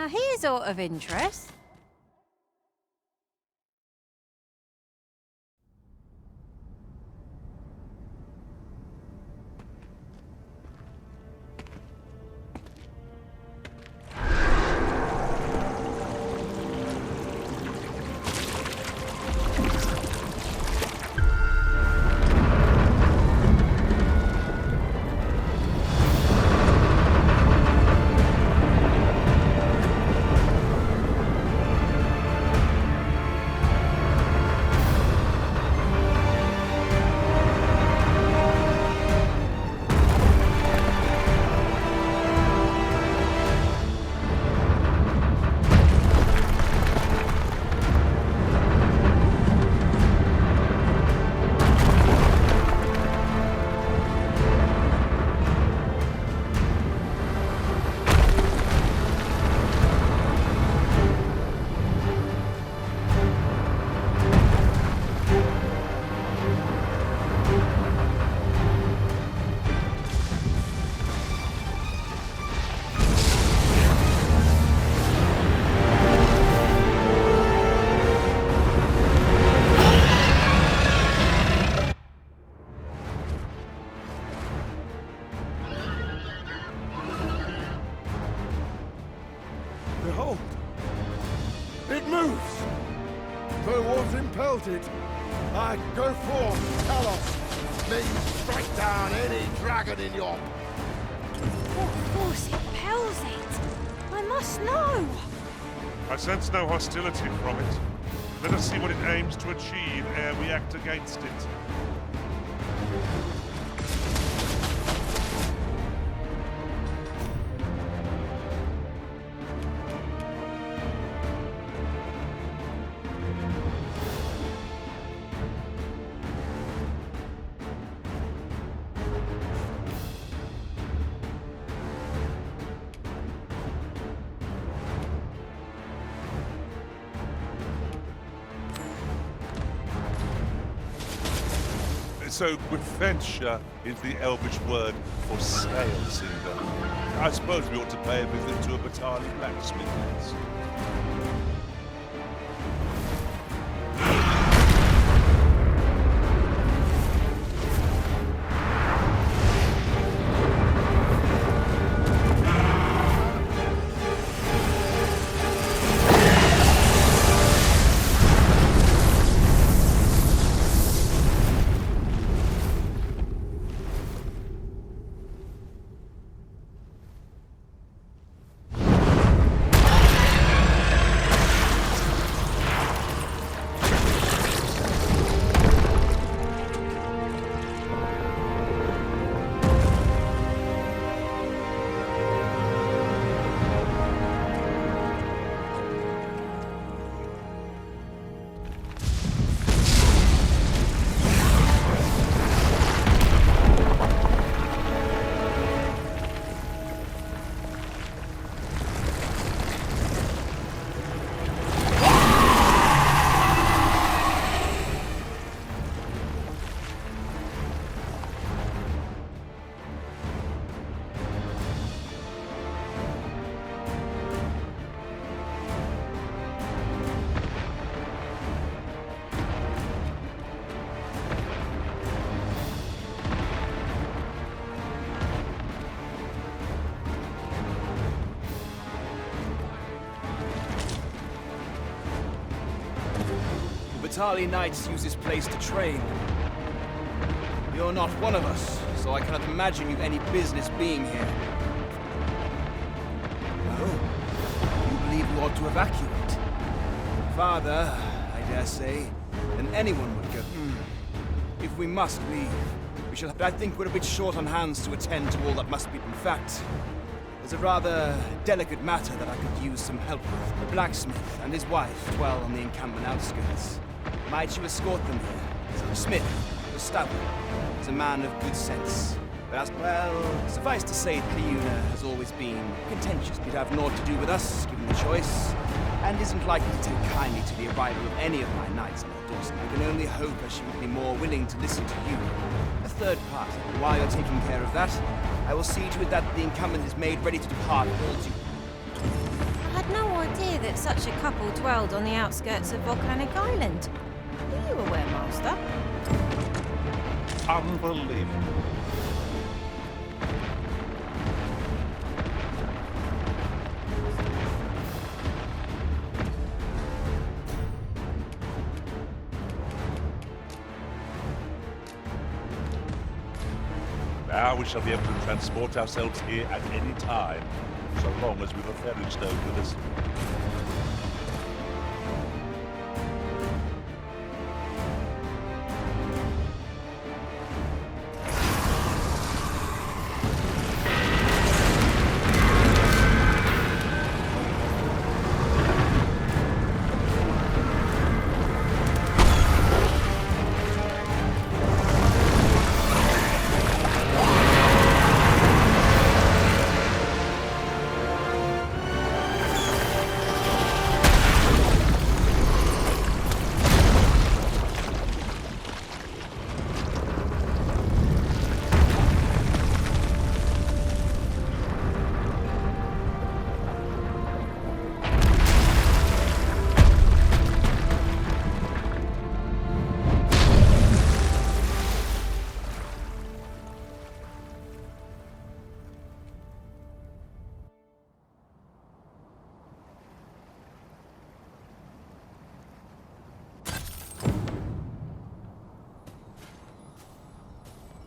here's aught of interest. Behold! It moves! Towards impelled it. I go forth, Talos. May you strike down any dragon in your... What force impels it? I must know! I sense no hostility from it. Let us see what it aims to achieve ere we act against it. So, Gwynfentia is the Elvish word for snail singer. I suppose we ought to pay a visit to a Batali blacksmith next. Batali knights use this place to train. You're not one of us, so I cannot imagine you've any business being here. Oh, you believe you ought to evacuate? Farther, I dare say, than anyone would go. If we must leave, we shall have... But I think we're a bit short on hands to attend to all that must be. In fact, there's a rather delicate matter that I could use some help with. The blacksmith and his wife dwell on the encampment outskirts. Might you escort them here? Smith, the stout, is a man of good sense. But as well, suffice to say, Cleuna has always been contentious. He'd have naught to do with us, given the choice, and isn't likely to take kindly to the arrival of any of my knights on her doorstep. I can only hope that she would be more willing to listen to you, a third party. While you're taking care of that, I will see to it that the encampment is made ready to depart all due. I'd no idea that such a couple dwelled on the outskirts of Volcanic Island. Are you aware, Master? Unbelievable. Now we shall be able to transport ourselves here at any time, so long as we've a ferry stone with us.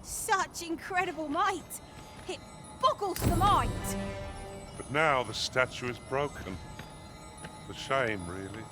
Such incredible might! It boggles the mind! But now the statue is broken. It's a shame, really.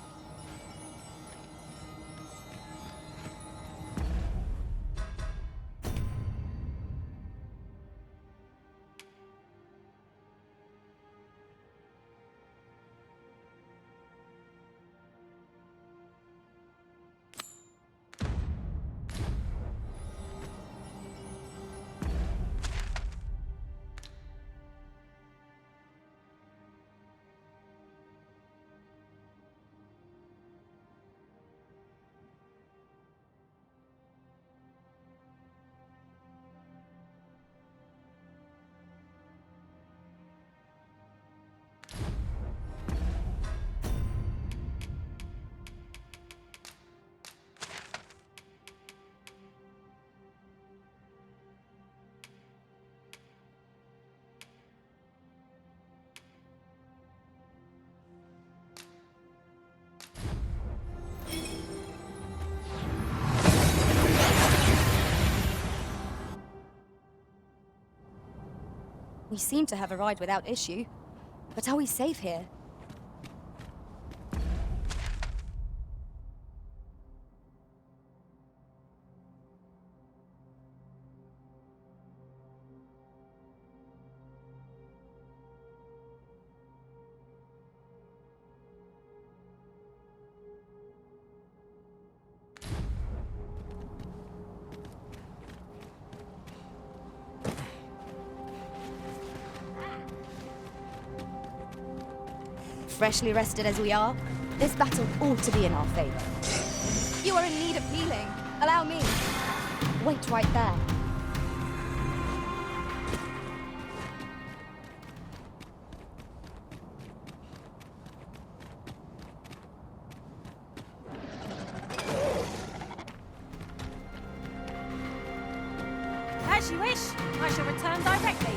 We seem to have arrived without issue. But are we safe here? Freshly rested as we are, this battle ought to be in our favor. You are in need of healing. Allow me. Wait right there. As you wish. I shall return directly.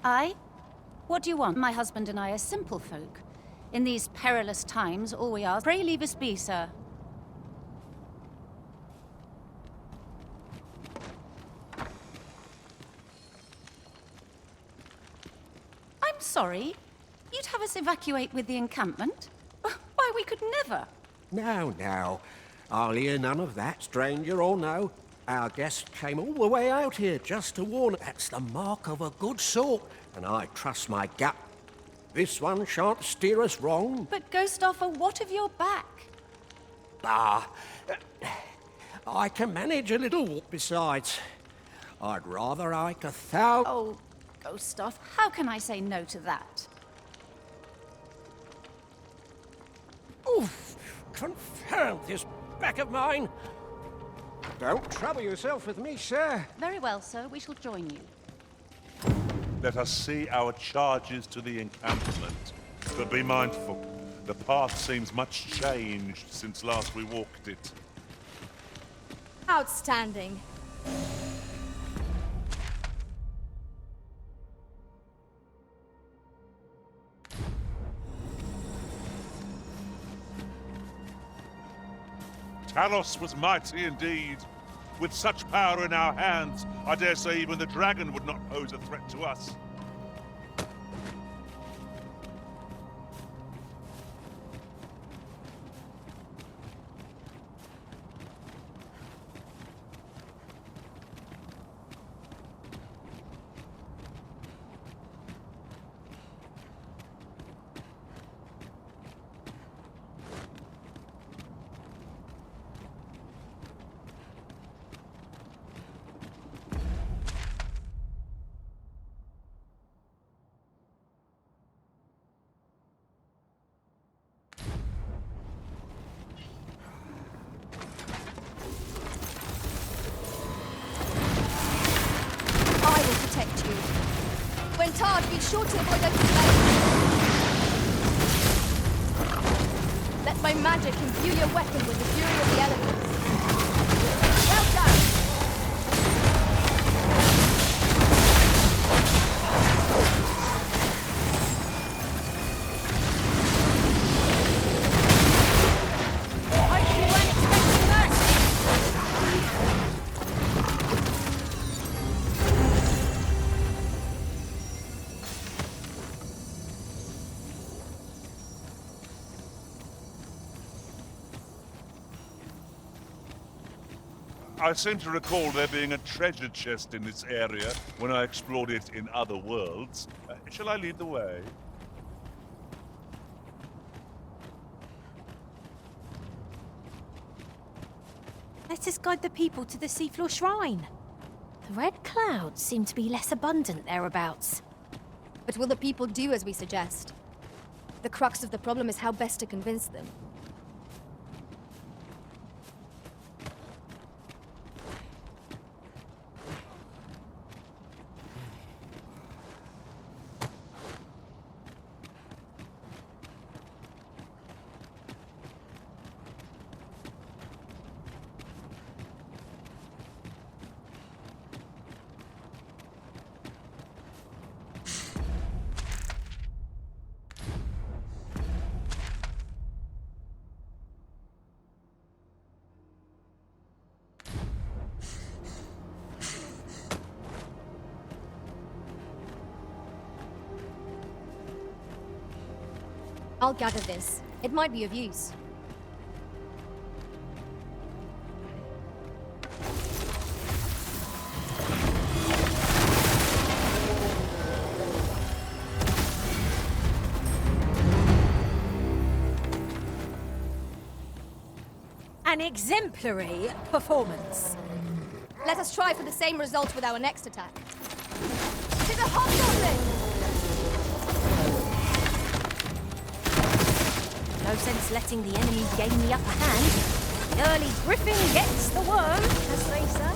Aye? What do you want? My husband and I are simple folk. In these perilous times, all we ask... Pray leave us be, sir. I'm sorry. You'd have us evacuate with the encampment? Why, we could never. Now, I'll hear none of that, stranger or no. Our guest came all the way out here just to warn. That's the mark of a good sort, and I trust my gut. This one shan't steer us wrong. But Ghostoffer, what of your back? Bah, I can manage a little. Besides, I'd rather hike 1,000... Oh, Ghostoff, how can I say no to that? Oof! Confound this back of mine! Don't trouble yourself with me, sir. Very well, sir. We shall join you. Let us see our charges to the encampment. But be mindful, the path seems much changed since last we walked it. Outstanding. Talos was mighty indeed. With such power in our hands, I dare say even the dragon would not pose a threat to us. When tarred, be sure to avoid open flames. Let my magic imbue your weapon with the fury of the elements. Well done! Hope you weren't expecting that! I seem to recall there being a treasure chest in this area when I explored it in other worlds. Shall I lead the way? Let us guide the people to the seafloor shrine. The red clouds seem to be less abundant thereabouts. But will the people do as we suggest? The crux of the problem is how best to convince them. I'll gather this. It might be of use. An exemplary performance. Let us try for the same result with our next attack. To the hobgoblin! No sense letting the enemy gain the upper hand. The early griffin gets the worm, as they say.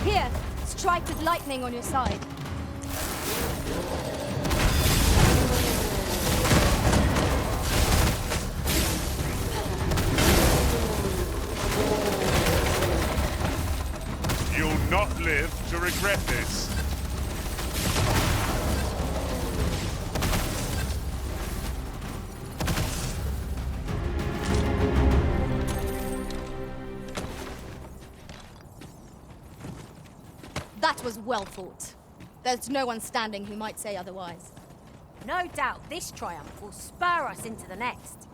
Here, strike with lightning on your side. You'll not live to regret this. That was well fought. There's no one standing who might say otherwise. No doubt this triumph will spur us into the next.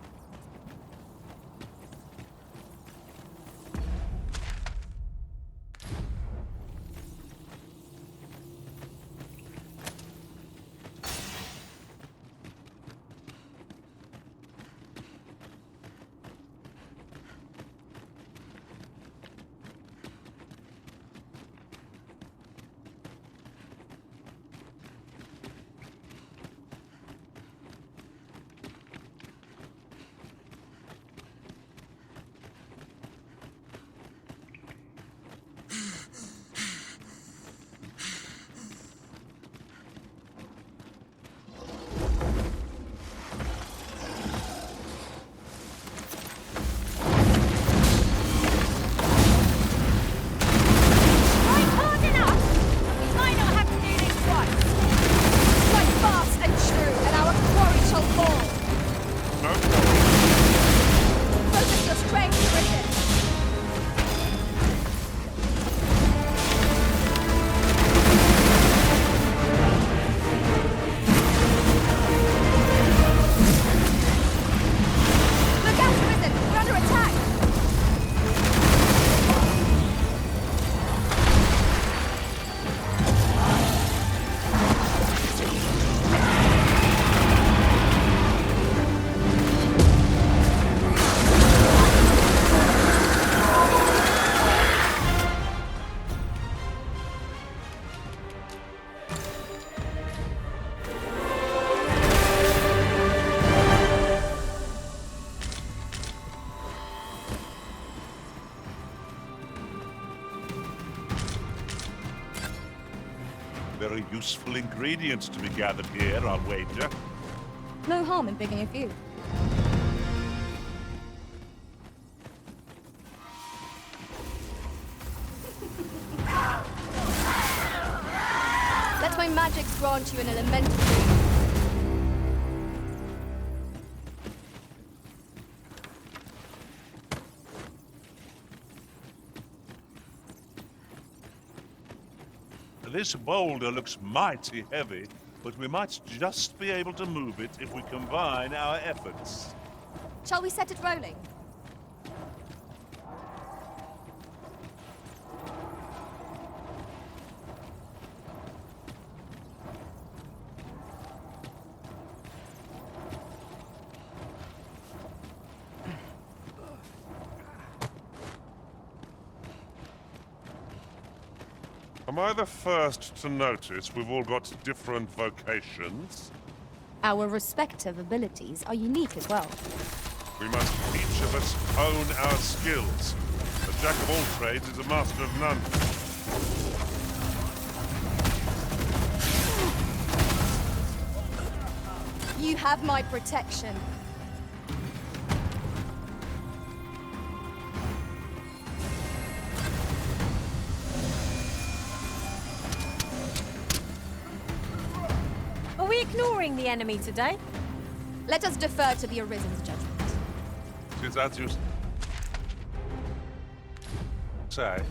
Very useful ingredients to be gathered here, I'll wager. No harm in picking a few. Let my magics grant you an elemental dream. This boulder looks mighty heavy, but we might just be able to move it if we combine our efforts. Shall we set it rolling? Am I the first to notice we've all got different vocations? Our respective abilities are unique as well. We must each of us hone our skills. A jack of all trades is a master of none. You have my protection. Are we ignoring the enemy today? Let us defer to the Arisen's judgment. Since as you say.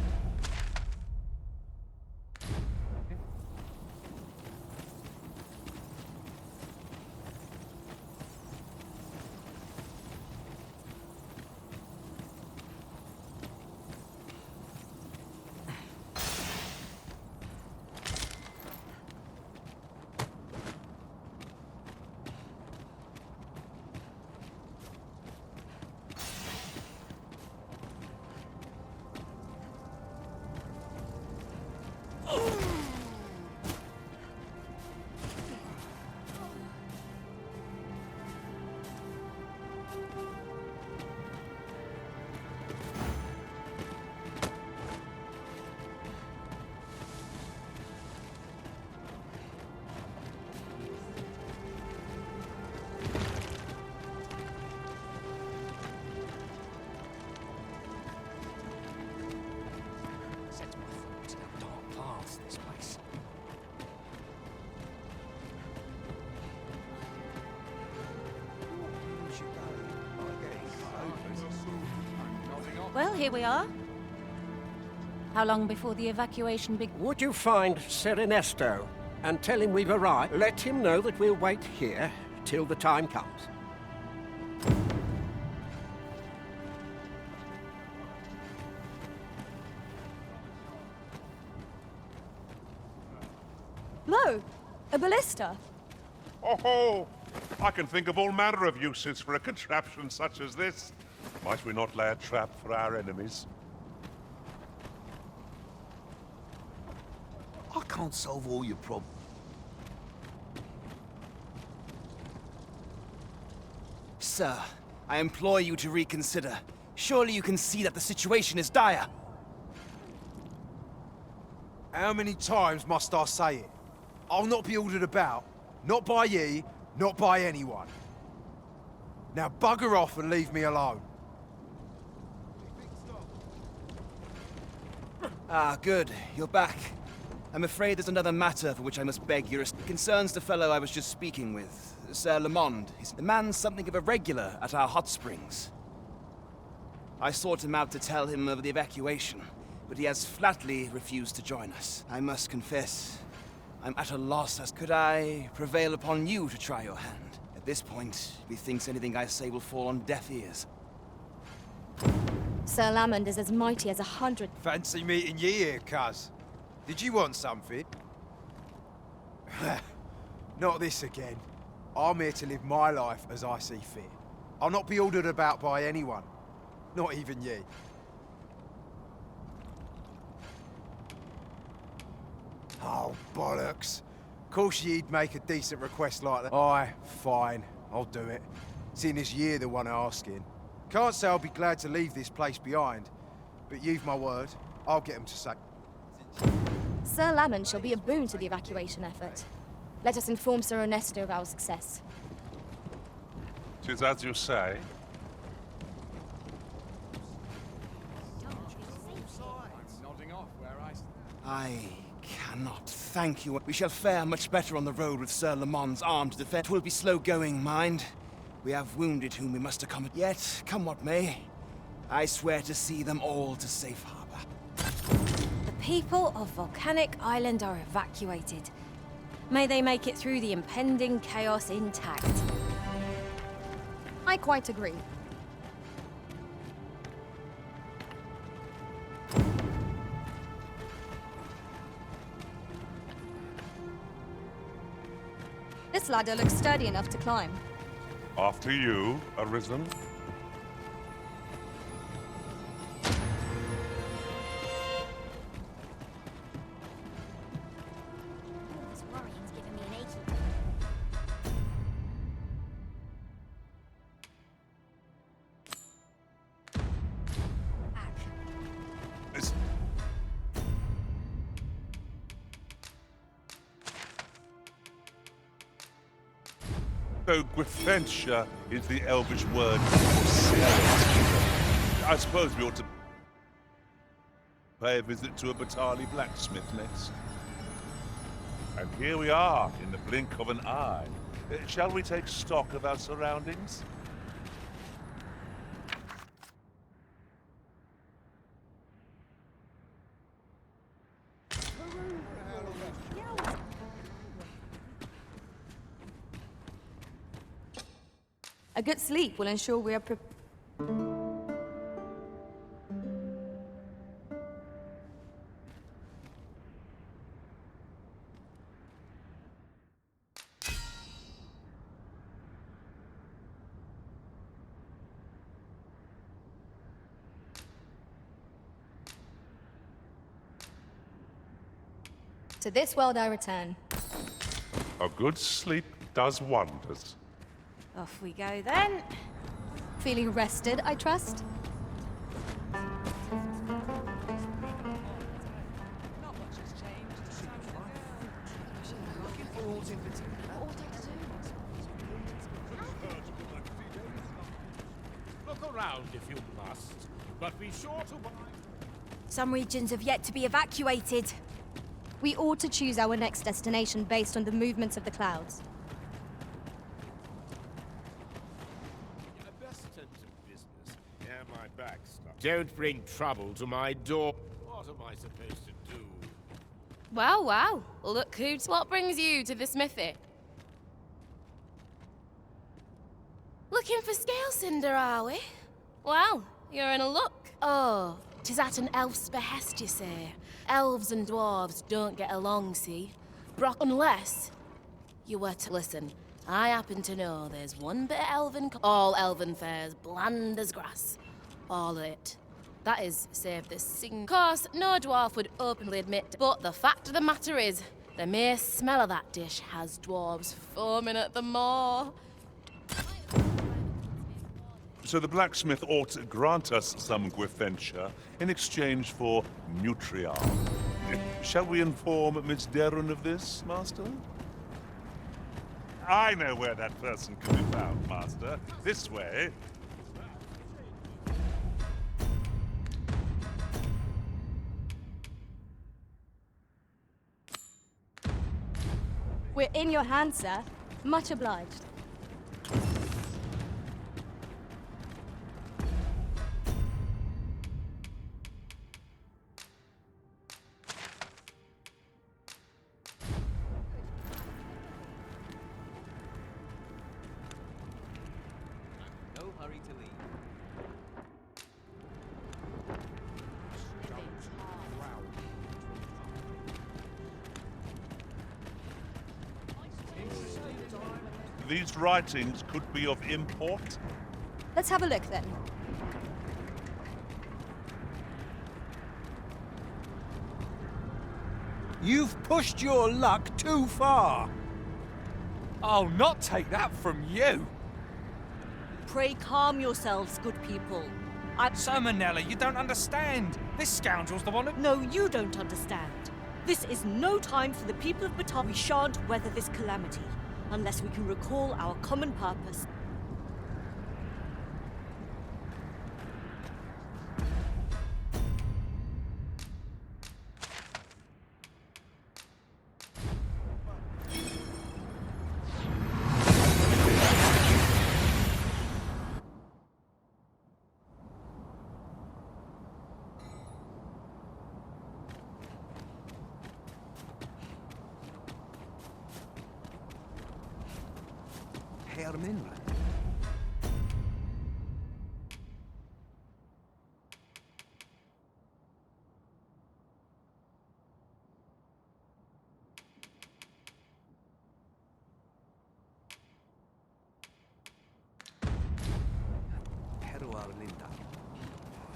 Well, here we are. How long before the evacuation begins? Would you find Sir Ernesto and tell him we've arrived? Let him know that we'll wait here till the time comes. Lo! A ballista! Oh, I can think of all manner of uses for a contraption such as this. Might we not lay a trap for our enemies? I can't solve all your problems. Sir, I implore you to reconsider. Surely you can see that the situation is dire. How many times must I say it? I'll not be ordered about. Not by ye, not by anyone. Now bugger off and leave me alone. Ah, good. You're back. I'm afraid there's another matter for which I must beg your... It concerns the fellow I was just speaking with, Sir Lamond. The man's something of a regular at our hot springs. I sought him out to tell him of the evacuation, but he has flatly refused to join us. I must confess, I'm at a loss as could I prevail upon you to try your hand. At this point, methinks anything I say will fall on deaf ears. Sir Lamond is as mighty as 100. Fancy meeting ye here, cuz. Did you want something? Not this again. I'm here to live my life as I see fit. I'll not be ordered about by anyone. Not even ye. Oh, bollocks. Course ye'd make a decent request like that. Aye, fine. I'll do it. Seeing as ye're the one asking. Can't say I'll be glad to leave this place behind, but you've my word. I'll get them to say. Sir Lamond shall be a boon to the evacuation effort. Let us inform Sir Ernesto of our success. 'Tis as you say. I cannot thank you. We shall fare much better on the road with Sir Lamond's arm to defend. 'Twill be slow going, mind. We have wounded whom we must accommodate. Yet, come what may, I swear to see them all to safe harbor. The people of Volcanic Island are evacuated. May they make it through the impending chaos intact. I quite agree. This ladder looks sturdy enough to climb. After you, Arisen. So Gwithentia is the elvish word for sailor. I suppose we ought to pay a visit to a Batali blacksmith next. And here we are, in the blink of an eye. Shall we take stock of our surroundings? A good sleep will ensure we are To this world I return. A good sleep does wonders. Off we go then. Feeling rested, I trust? Look around if you must, but be sure to buy... Some regions have yet to be evacuated. We ought to choose our next destination based on the movements of the clouds. I best tend to business. Yeah, my back's stuck. Don't bring trouble to my door. What am I supposed to do? Wow, wow. Look what brings you to the smithy? Looking for scale cinder, are we? Well, you're in a luck. Oh, 'tis at an elf's behest, you say. Elves and dwarves don't get along, see? Unless you were to listen. I happen to know there's one bit of elven... All elven fare's bland as grass. All of it. That is, save the sing... Of course, no dwarf would openly admit, but the fact of the matter is, the mere smell of that dish has dwarves foaming at the maw. So the blacksmith ought to grant us some Gwynfentia in exchange for Nutriar. Shall we inform Miss Derun of this, Master? I know where that person can be found, Master. This way. We're in your hands, sir. Much obliged. No hurry to leave. These writings could be of import. Let's have a look then. You've pushed your luck too far. I'll not take that from you. Pray calm yourselves, good people. So, Manella, you don't understand. This scoundrel's the one who... No, you don't understand. This is no time for the people of Batar. We shan't weather this calamity unless we can recall our common purpose. Herminla.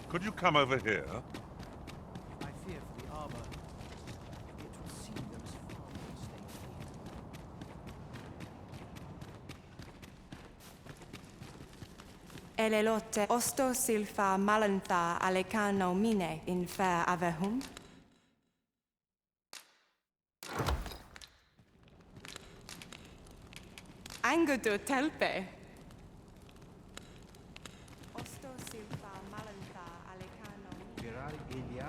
Could you come over here? I fear for the armor. It would seem there is far more staying here. Elelote osto silfa malantha alecano mine in fair avehum. Angudu telpe. Osto silfa malantha alecano.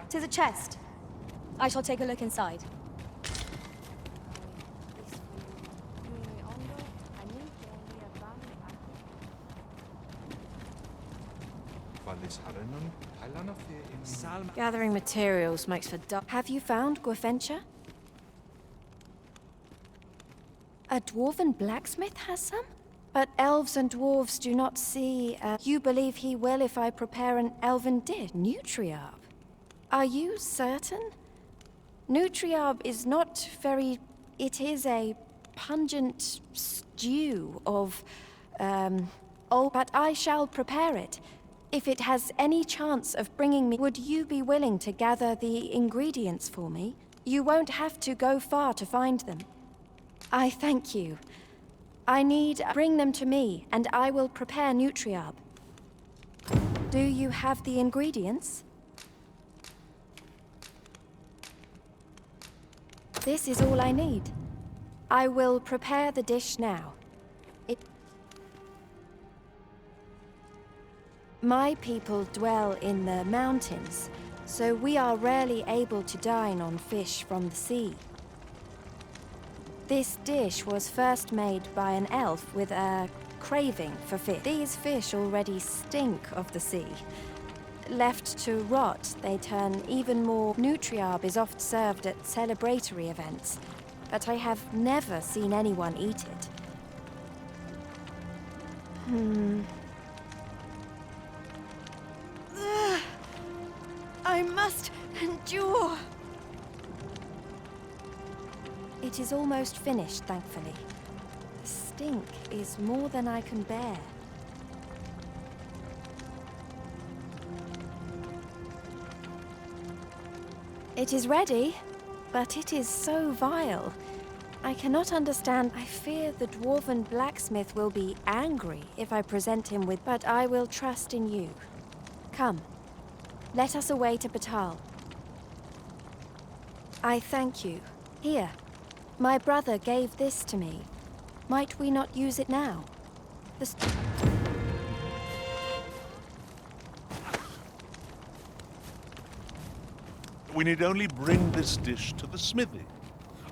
'Tis a chest. I shall take a look inside. Gathering materials makes for Have you found Gwynfentia? A dwarven blacksmith has some? But elves and dwarves do not see. You believe he will if I prepare an elven dish, Nutriarb. Are you certain? Nutriarb is not very. It is a pungent stew of. Oh, but I shall prepare it. If it has any chance of bringing me, would you be willing to gather the ingredients for me? You won't have to go far to find them. I thank you. I need... Bring them to me, and I will prepare Nutriarb. Do you have the ingredients? This is all I need. I will prepare the dish now. My people dwell in the mountains, so we are rarely able to dine on fish from the sea. This dish was first made by an elf with a craving for fish. These fish already stink of the sea. left to rot, they turn even more. Nutriarb is oft served at celebratory events, but I have never seen anyone eat it. I must endure. It is almost finished, thankfully. The stink is more than I can bear. It is ready, but it is so vile. I cannot understand. I fear the dwarven blacksmith will be angry if I present him with, but I will trust in you. Come, let us away to Batal. I thank you. Here, my brother gave this to me. Might we not use it now? We need only bring this dish to the smithy.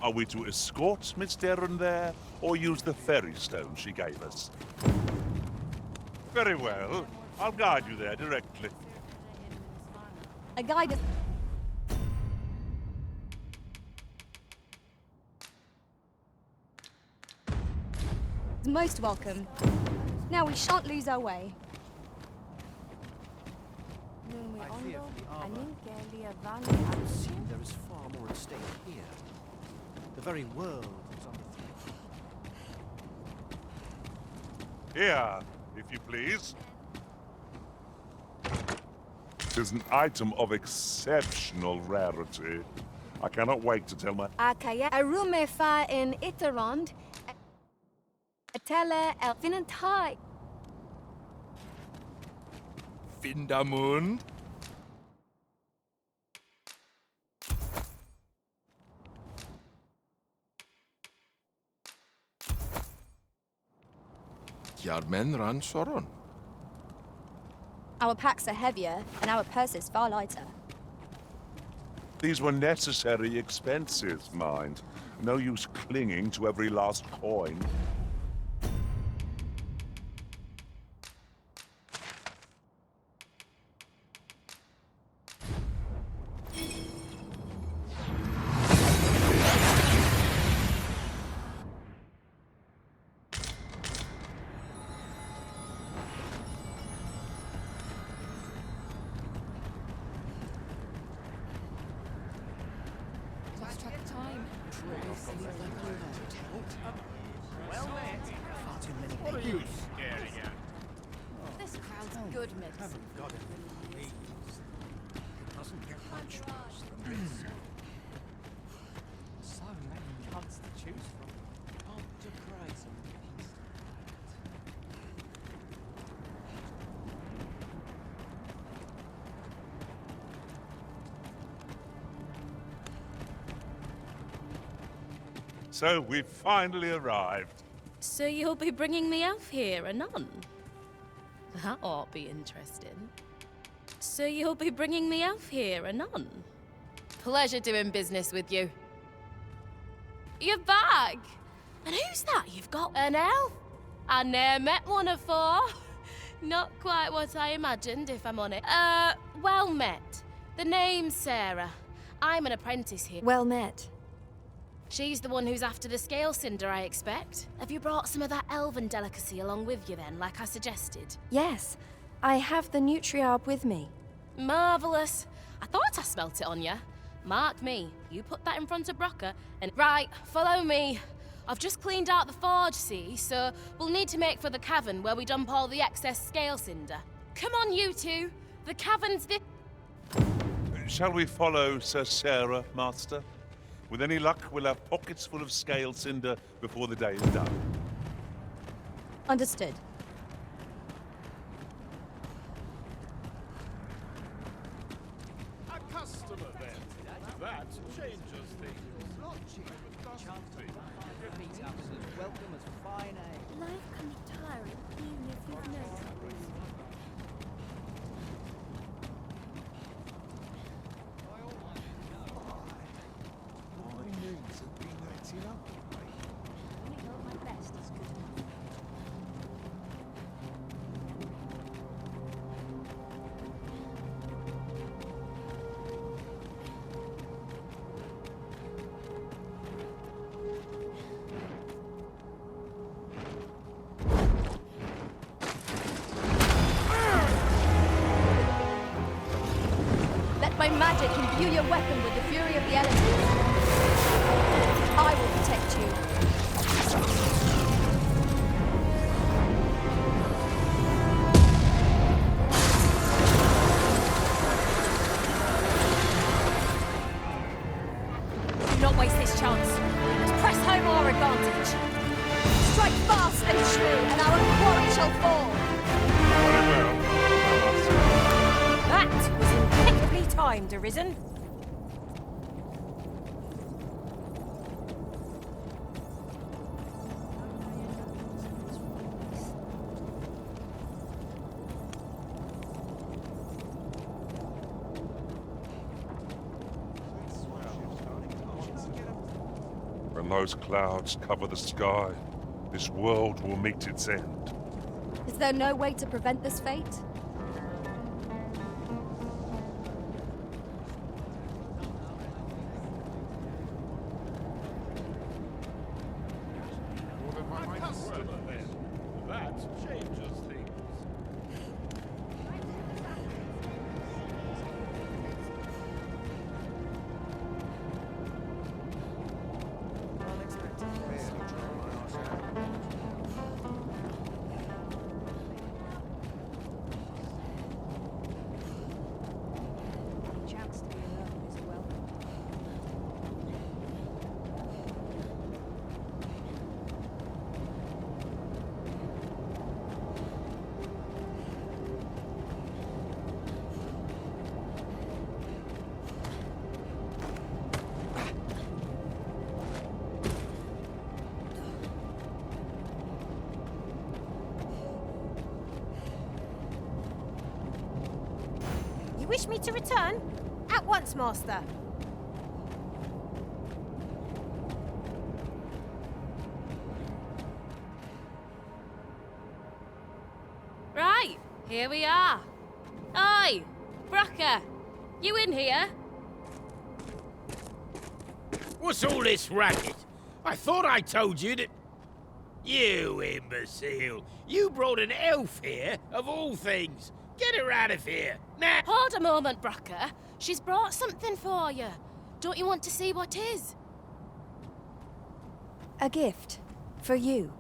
Are we to escort Miss Darren there, or use the ferry stone she gave us? Very well. I'll guide you there directly. A guide is... most welcome. Now we shan't lose our way. It seems there is far more at stake here. The very world is on the Here, if you please. It is an item of exceptional rarity. I cannot wait to tell my... Akaya arume fa in Iterond. Atele elfinantai. Vindamund? Jarmen ran soron. Our packs are heavier, and our purses far lighter. These were necessary expenses, mind. No use clinging to every last coin. What are you staring at? This crowd's good medicine. doesn't get much worse than this. So many cunts to choose from. Can't to cry some peace. So we've finally arrived. So you'll be bringing the elf here, anon? That ought be interesting. So you'll be bringing the elf here, anon? Pleasure doing business with you. You're back! And who's that you've got? An elf? I ne'er met one afore. Not quite what I imagined, if I'm honest. Well met. The name's Sarah. I'm an apprentice here. Well met. She's the one who's after the scale cinder, I expect. Have you brought some of that elven delicacy along with you then, like I suggested? Yes, I have the Nutriarb with me. Marvellous. I thought I smelt it on you. Mark me, you put that in front of Brocker and... Right, follow me. I've just cleaned out the forge, see, so we'll need to make for the cavern where we dump all the excess scale cinder. Come on, you two. The cavern's this... Shall we follow Sir Sarah, Master? With any luck, we'll have pockets full of scale cinder before the day is done. Understood. A customer then. That changes things. Welcome as fine ale. Life can be tiring, even if you've known. my magic imbue your weapon with the fury of the elements. I will protect you. Do not waste this chance. Let's press home our advantage. Strike fast and true, and our quarry shall fall. Very well. That was impeccably timed, Arisen. When those clouds cover the sky, this world will meet its end. Is there no way to prevent this fate? That changes things. You wish me to return? At once, Master. Right, here we are. Oi, Brocker, you in here? What's all this racket? I thought I told you that... You imbecile! You brought an elf here, of all things! Get her out of here, now! Hold a moment, Brocker. She's brought something for you. Don't you want to see what is? A gift. For you.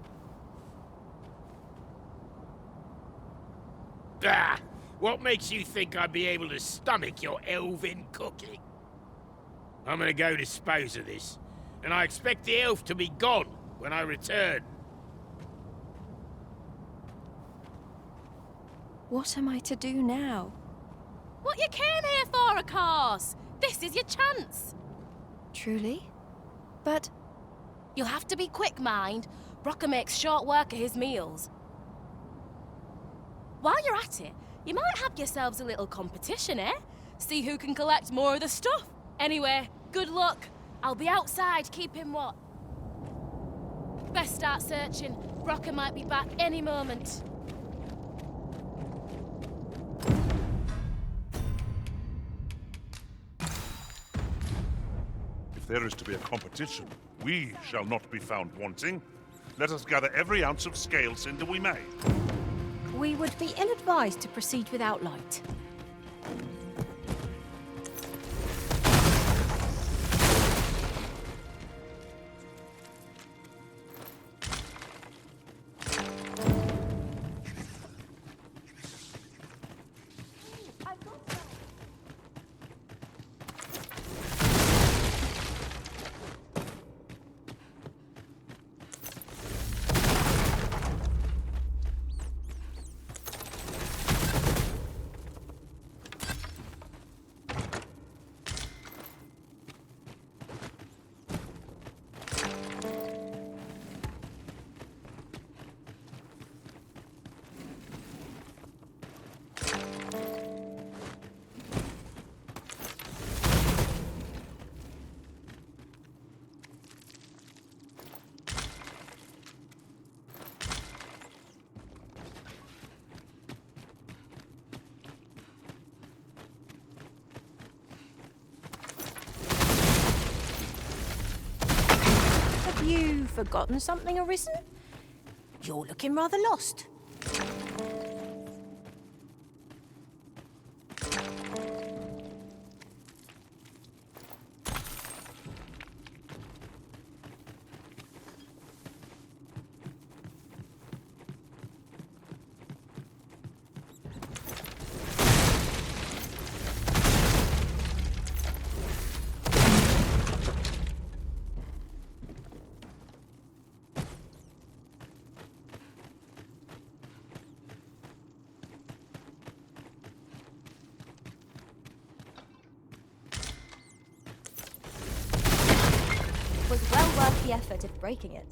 Ah! What makes you think I'd be able to stomach your elven cooking? I'm gonna go dispose of this, and I expect the elf to be gone when I return. What am I to do now? What you came here for, of course. This is your chance. Truly? But... You'll have to be quick, mind. Brocker makes short work of his meals. While you're at it, you might have yourselves a little competition, eh? See who can collect more of the stuff. Anyway, good luck. I'll be outside keeping what? Best start searching. Brocker might be back any moment. If there is to be a competition, we shall not be found wanting. Let us gather every ounce of scale cinder we may. We would be ill-advised to proceed without light. You forgotten something, Arisen? You're looking rather lost. worth the effort of breaking it.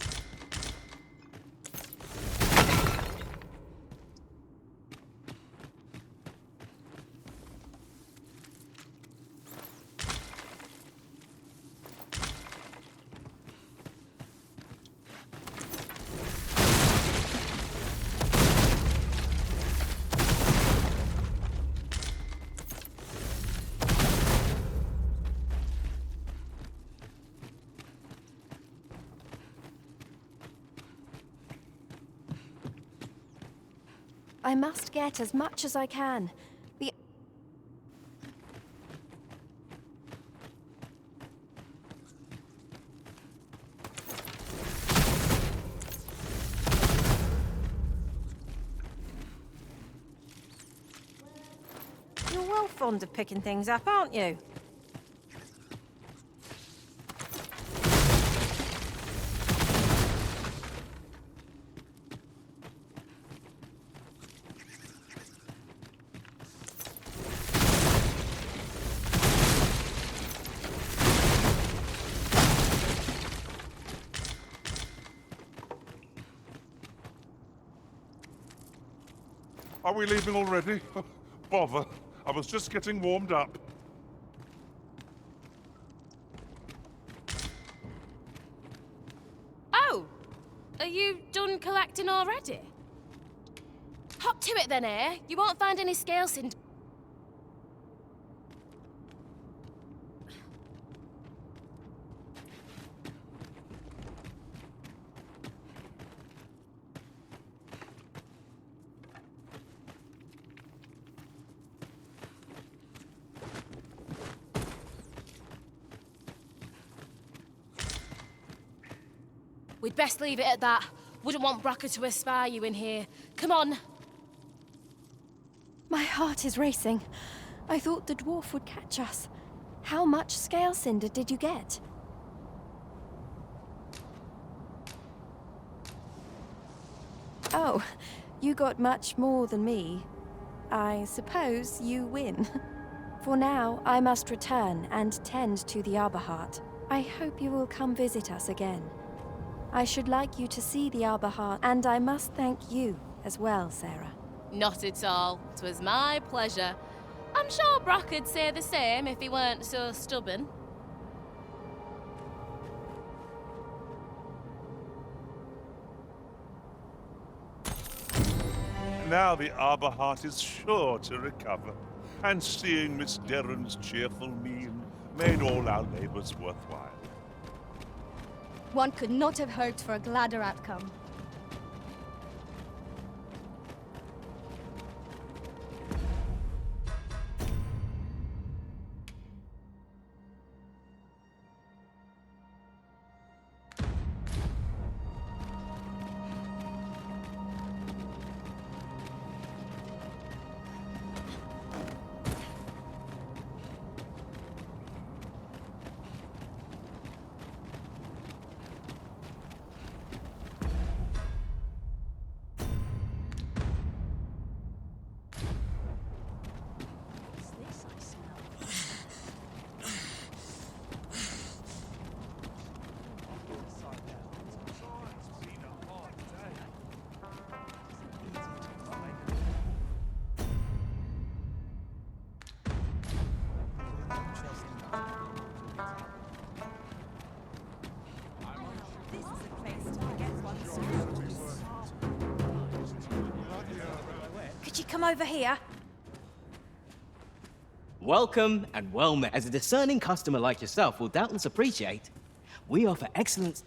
I must get as much as I can. The You're well fond of picking things up, aren't you? Are we leaving already? Bother. I was just getting warmed up. Oh! Are you done collecting already? Hop to it then, eh? You won't find any scale cinder. We'd best leave it at that. Wouldn't want Bracker to espy you in here. Come on. My heart is racing. I thought the dwarf would catch us. How much scale cinder did you get? Oh, you got much more than me. I suppose you win. For now, I must return and tend to the Arbor Heart. I hope you will come visit us again. I should like you to see the Arbor Heart, and I must thank you as well, Sarah. Not at all. 'Twas my pleasure. I'm sure Bracker'd say the same if he weren't so stubborn. Now the Arbor Heart is sure to recover, and seeing Miss Derren's cheerful mien made all our labors worthwhile. One could not have hoped for a gladder outcome. Could you come over here? Welcome and well met. As a discerning customer like yourself will doubtless appreciate, we offer excellent...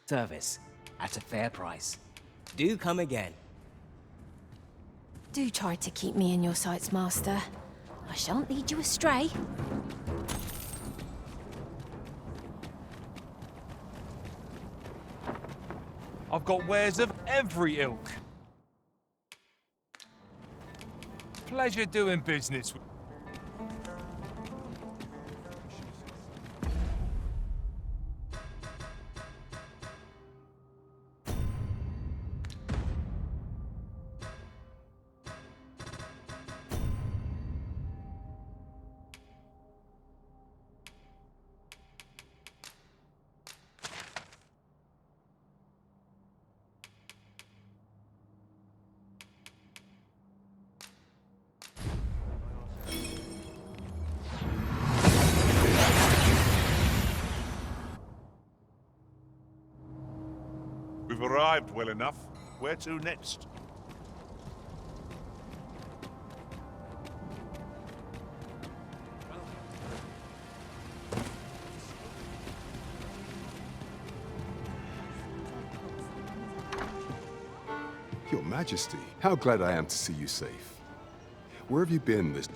service at a fair price. Do come again. Do try to keep me in your sights, Master. I shan't lead you astray. I've got wares of every ilk. Pleasure doing business with... We've arrived well enough. Where to next? Your Majesty, how glad I am to see you safe. Where have you been this...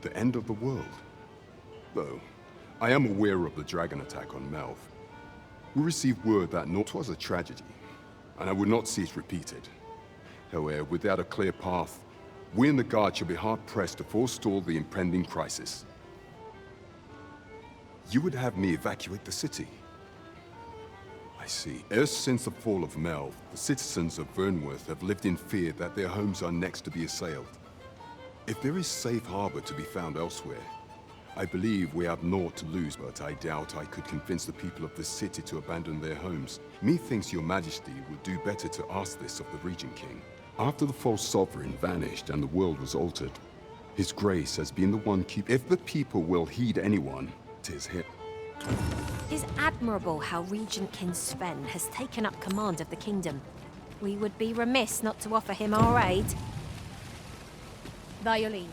The end of the world? Though, I am aware of the dragon attack on Melf. We received word that it was a tragedy, and I would not see it repeated. However, without a clear path, we and the Guard shall be hard-pressed to forestall the impending crisis. You would have me evacuate the city? I see. Ever since the fall of Melf, the citizens of Vernworth have lived in fear that their homes are next to be assailed. If there is safe harbor to be found elsewhere, I believe we have naught to lose, but I doubt I could convince the people of this city to abandon their homes. Methinks your Majesty would do better to ask this of the Regent King. After the false sovereign vanished and the world was altered, His Grace has been the one keep... If the people will heed anyone, 'tis him. It is admirable how Regent King Sven has taken up command of the kingdom. We would be remiss not to offer him our aid. By your leave.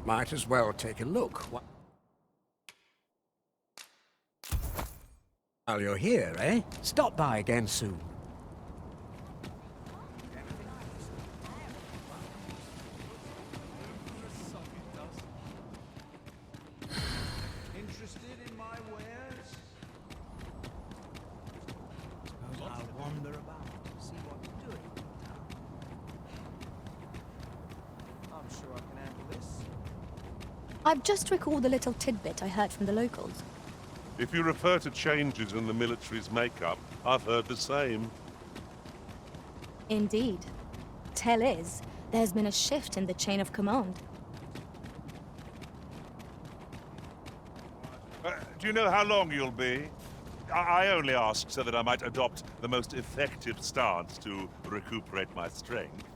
Might as well take a look. While you're here, eh? Stop by again soon. Interested in my wares? Suppose I'll wander about and see what you're doing in town. I'm sure I can handle this. I've just recalled a little tidbit I heard from the locals. If you refer to changes in the military's makeup, I've heard the same. Indeed. Tell is, there's been a shift in the chain of command. Do you know how long you'll be? I only ask so that I might adopt the most effective stance to recuperate my strength.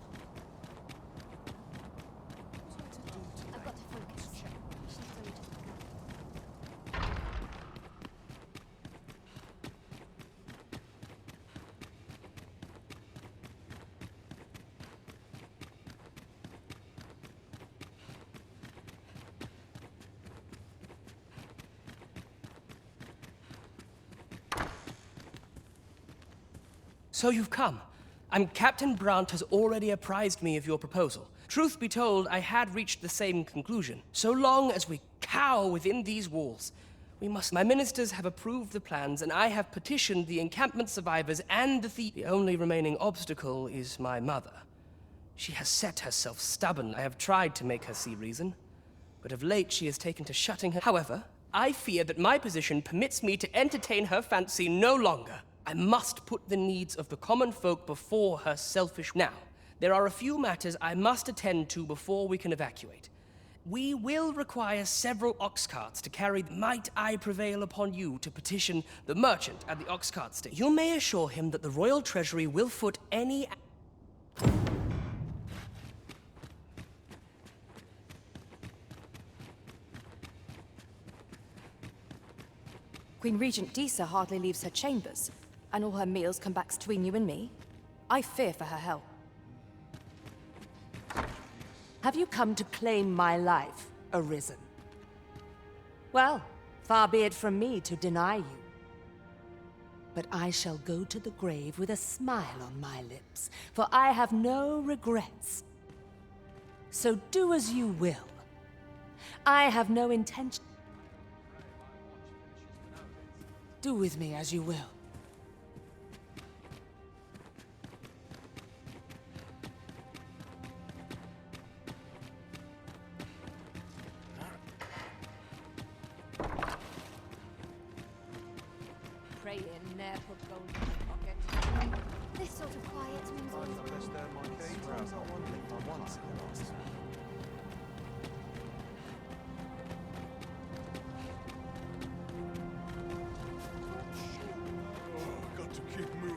So you've come. Captain Brandt has already apprised me of your proposal. Truth be told, I had reached the same conclusion. So long as we cower within these walls, we must... My ministers have approved the plans, and I have petitioned the encampment survivors and the thief. The only remaining obstacle is my mother. She has set herself stubborn. I have tried to make her see reason, but of late she has taken to shutting her... However, I fear that my position permits me to entertain her fancy no longer. I must put the needs of the common folk before her selfish... Now, there are a few matters I must attend to before we can evacuate. We will require several ox carts to carry... Might I prevail upon you to petition the merchant at the ox cart station? You may assure him that the royal treasury will foot any... Queen Regent Disa hardly leaves her chambers, and all her meals come back between you and me. I fear for her health. Have you come to claim my life, Arisen? Well, far be it from me to deny you. But I shall go to the grave with a smile on my lips, for I have no regrets. So do as you will. I have no intention. Do with me as you will. Pray in, ne'er put gold in my pocket. This sort of quiet means all Got to keep moving.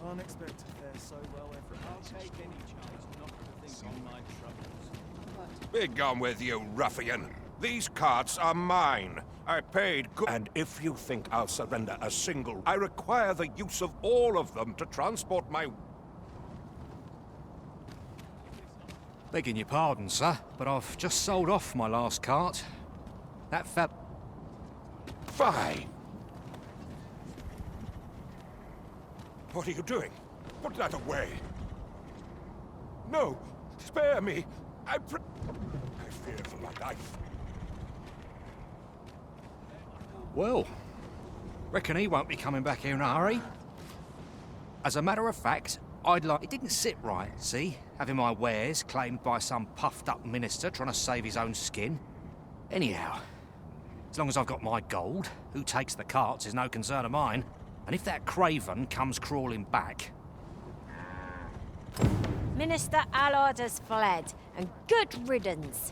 Can't expect to fare so well every day. I'll take any chance not to think on my troubles. Be gone with you, ruffian. These carts are mine. I paid good. And if you think I'll surrender a single, I require the use of all of them to transport my... Begging your pardon, sir, but I've just sold off my last cart. That fat... Fine. What are you doing? Put that away. No, spare me. I fear for my life. Well, reckon he won't be coming back here in a hurry. As a matter of fact, I'd like... It didn't sit right, see? Having my wares claimed by some puffed-up minister trying to save his own skin. Anyhow, as long as I've got my gold, who takes the carts is no concern of mine. And if that craven comes crawling back... Minister Allard has fled, and good riddance.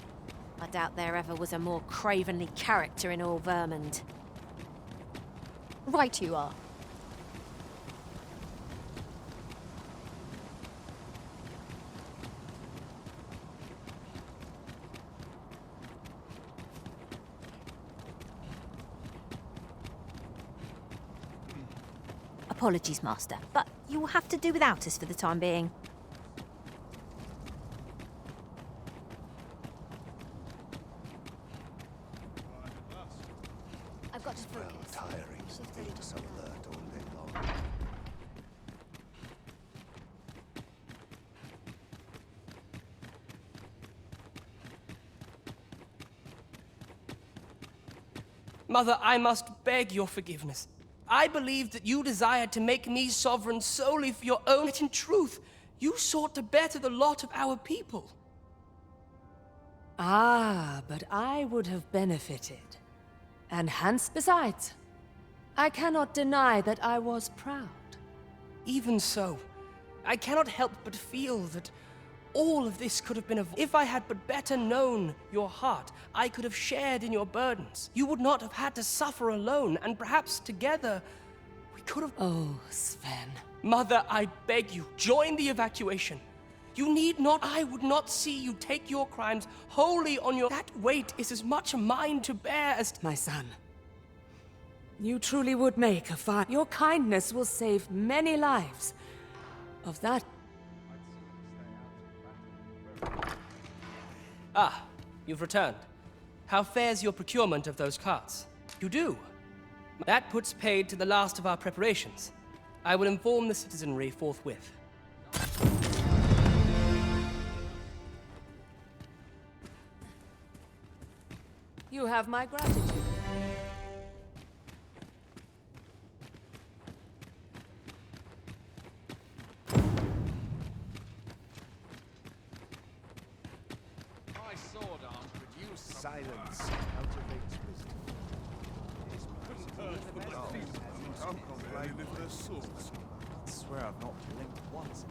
I doubt there ever was a more cravenly character in all Vermund. Right you are. Apologies, Master, but you will have to do without us for the time being. I've got to focus. Tiring, just alert all day long. Mother, I must beg your forgiveness. I believed that you desired to make me sovereign solely for your own, yet in truth, you sought to better the lot of our people. Ah, but I would have benefited. And hence, besides, I cannot deny that I was proud. Even so, I cannot help but feel that all of this could have been avoided. If I had but better known your heart, I could have shared in your burdens. You would not have had to suffer alone, and perhaps together we could have... Oh, Sven. Mother, I beg you, join the evacuation. You need not... I would not see you take your crimes wholly on your... That weight is as much mine to bear as... My son, you truly would make a fine... Your kindness will save many lives. Of that... Ah, you've returned. How fares your procurement of those carts? You do. That puts paid to the last of our preparations. I will inform the citizenry forthwith. You have my gratitude. Silence cultivates wisdom. Don't complain. I swear I've not blinked once.